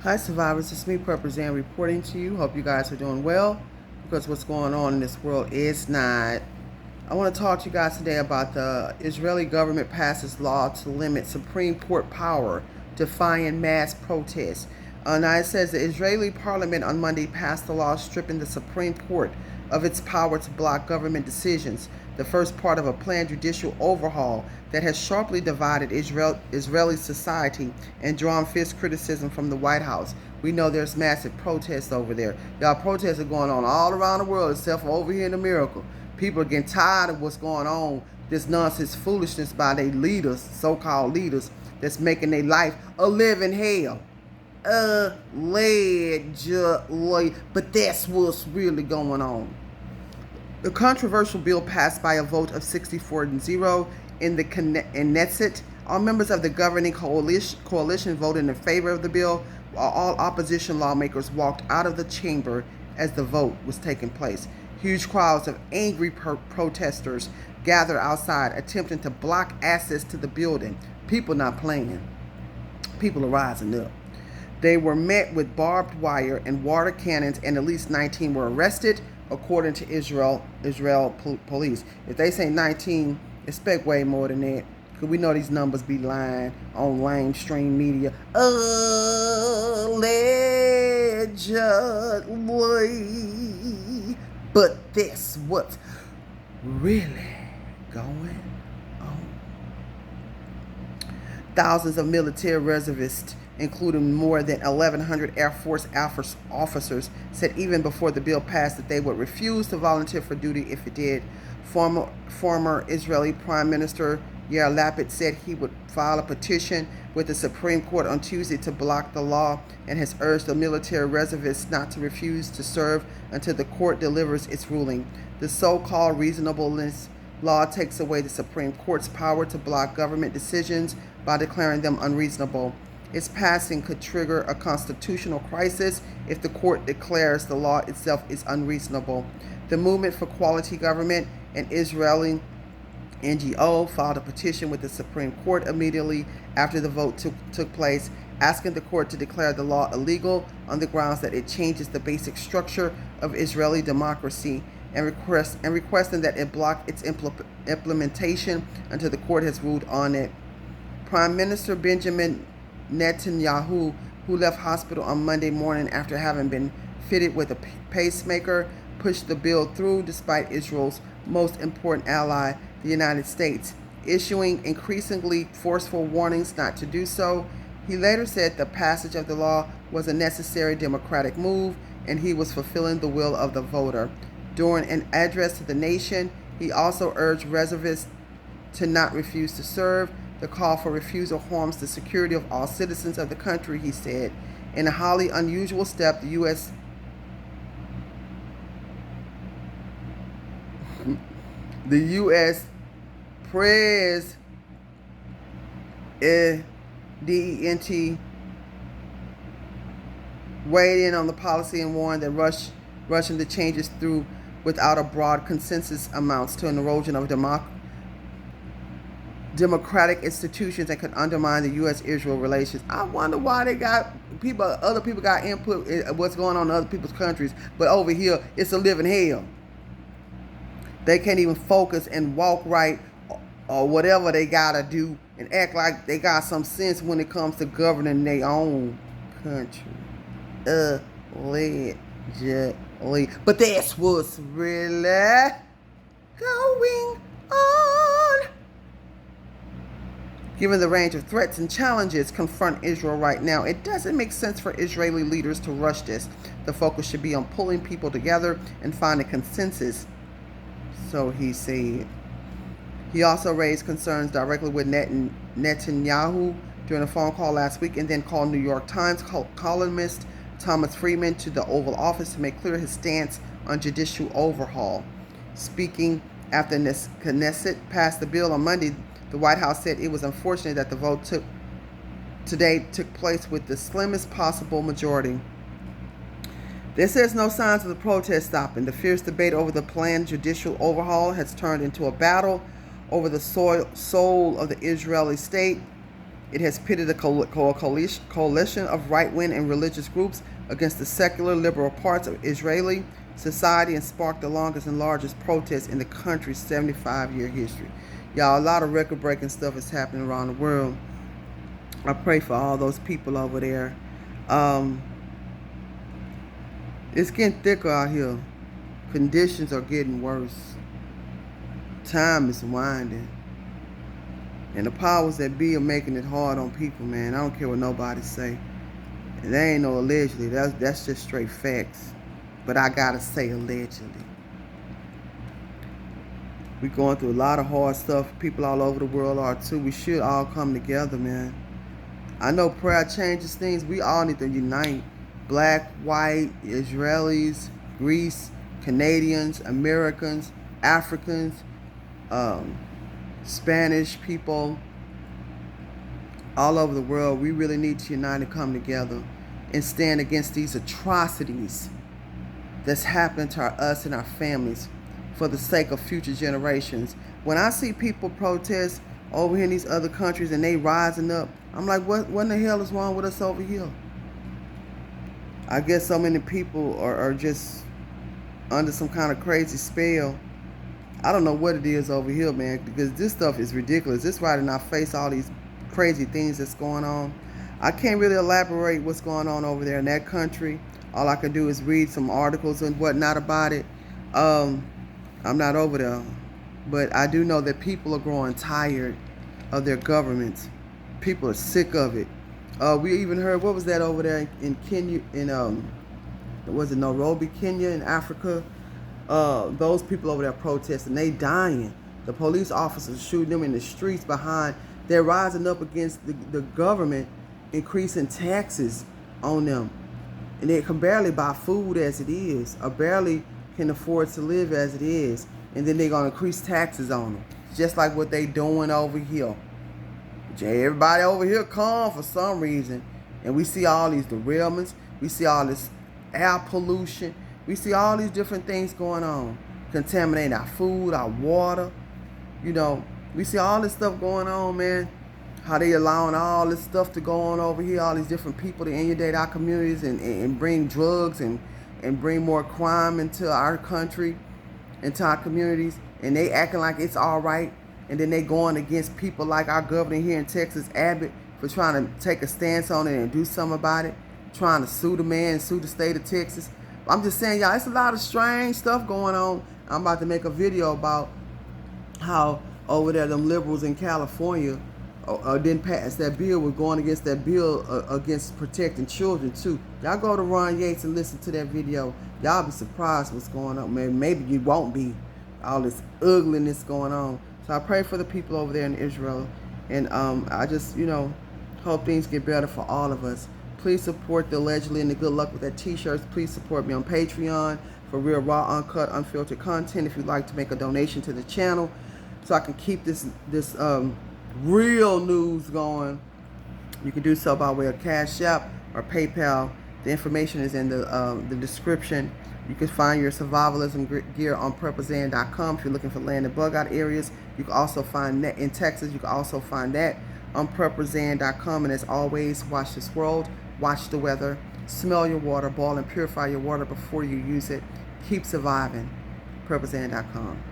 Hi survivors, it's me Purpose reporting to you. Hope you guys are doing well, because what's going on in this world is not. I want to talk to you guys today about the Israeli government passes law to limit Supreme Court power, defying mass protests. Now it says the Israeli parliament on Monday passed a law stripping the Supreme Court of its power to block government decisions, the first part of a planned judicial overhaul that has sharply divided Israeli society and drawn fierce criticism from the White House. We know there's massive protests over there. Y'all, protests are going on all around the world except for over here in America. People are getting tired of what's going on, this nonsense foolishness by their leaders, so-called leaders, that's making their life a living hell. Allegedly. But that's what's really going on. The controversial bill passed by a vote of 64-0 in the Knesset. All members of the governing coalition voted in favor of the bill, while all opposition lawmakers walked out of the chamber as the vote was taking place. Huge crowds of angry protesters gathered outside, attempting to block access to the building. People not playing. People are rising up. They were met with barbed wire and water cannons, and at least 19 were arrested, according to Israel police. If they say 19, expect way more than that, because we know these numbers be lying on lamestream media. Allegedly. But that's what's really going on. Thousands of military reservists, including more than 1,100 Air Force officers, said even before the bill passed that they would refuse to volunteer for duty if it did. Former Israeli Prime Minister Yair Lapid said he would file a petition with the Supreme Court on Tuesday to block the law, and has urged the military reservists not to refuse to serve until the court delivers its ruling. The so-called reasonableness law takes away the Supreme Court's power to block government decisions by declaring them unreasonable. Its passing could trigger a constitutional crisis if the court declares the law itself is unreasonable. The Movement for Quality Government, an Israeli NGO, filed a petition with the Supreme Court immediately after the vote took place, asking the court to declare the law illegal on the grounds that it changes the basic structure of Israeli democracy, and requesting that it block its implementation until the court has ruled on it. Prime Minister Benjamin Netanyahu, who left hospital on Monday morning after having been fitted with a pacemaker, pushed the bill through despite Israel's most important ally, the United States, issuing increasingly forceful warnings not to do so. He later said the passage of the law was a necessary democratic move, and he was fulfilling the will of the voter. During an address to the nation, he also urged reservists to not refuse to serve. The call for refusal harms the security of all citizens of the country, he said. In a highly unusual step, the U.S. President weighed in on the policy and warned that rushing the changes through without a broad consensus amounts to an erosion of democratic institutions and could undermine the U.S.-Israel relations. I wonder why other people got input in what's going on in other people's countries, but over here it's a living hell. They can't even focus and walk right or whatever they gotta do and act like they got some sense when it comes to governing their own country. Allegedly. But that's what's really going on. Given the range of threats and challenges confront Israel right now, it doesn't make sense for Israeli leaders to rush this. The focus should be on pulling people together and finding consensus, so he said. He also raised concerns directly with Netanyahu during a phone call last week, and then called New York Times columnist Thomas Friedman to the Oval Office to make clear his stance on judicial overhaul. Speaking after Knesset passed the bill on Monday, the White House said it was unfortunate that the vote took place with the slimmest possible majority. There says no signs of the protest stopping. The fierce debate over the planned judicial overhaul has turned into a battle over the soul of the Israeli state It has pitted a coalition of right-wing and religious groups against the secular liberal parts of Israeli society and sparked the longest and largest protests in the country's 75-year history. Y'all, a lot of record-breaking stuff is happening around the world. I pray for all those people over there. It's getting thicker out here. Conditions are getting worse. Time is winding. And the powers that be are making it hard on people, man. I don't care what nobody say. And there ain't no allegedly. That's just straight facts. But I gotta say allegedly. We going through a lot of hard stuff. People all over the world are too. We should all come together, man. I know prayer changes things. We all need to unite. Black, white, Israelis, Greece, Canadians, Americans, Africans, Spanish people, all over the world. We really need to unite and come together and stand against these atrocities that's happened to us and our families for the sake of future generations. When I see people protest over here in these other countries and they rising up, I'm like, what in the hell is wrong with us over here? I guess so many people are just under some kind of crazy spell. I don't know what it is over here, man, because this stuff is ridiculous. It's right in our face, all these crazy things that's going on. I can't really elaborate what's going on over there in that country. All I can do is read some articles and whatnot about it. I'm not over there. But I do know that people are growing tired of their governments. People are sick of it. We even heard, what was that over there in Kenya, was it Nairobi, Kenya in Africa? Those people over there protesting, they dying. The police officers shooting them in the streets behind. They're rising up against the government, increasing taxes on them. And they can barely buy food as it is, or barely can afford to live as it is. And then they're going to increase taxes on them. Just like what they doing over here. Everybody over here calm for some reason. And we see all these derailments. We see all this air pollution. We see all these different things going on. Contaminating our food, our water. You know, we see all this stuff going on, man. How they allowing all this stuff to go on over here. All these different people to inundate our communities and bring drugs and bring more crime into our country, into our communities. And they acting like it's all right. And then they going against people like our governor here in Texas, Abbott, for trying to take a stance on it and do something about it. Trying to sue the man and sue the state of Texas. I'm just saying, y'all, it's a lot of strange stuff going on. I'm about to make a video about how over there them liberals in California didn't pass that bill. We're going against that bill against protecting children too. Y'all go to Ron Yates and listen to that video. Y'all be surprised what's going on. Maybe you won't be. All this ugliness going on. So I pray for the people over there in Israel. And I just, hope things get better for all of us. Please support the Allegedly and the Good Luck with that t-shirts. Please support me on Patreon for real, raw, uncut, unfiltered content. If you'd like to make a donation to the channel so I can keep this real news going, you can do so by way of Cash App or PayPal. The information is in the description. You can find your survivalism gear on prepperzan.com if you're looking for land and bug out areas. You can also find that in Texas. You can also find that on prepperzan.com. And as always, watch this world, watch the weather, smell your water, boil and purify your water before you use it. Keep surviving. prepperzan.com.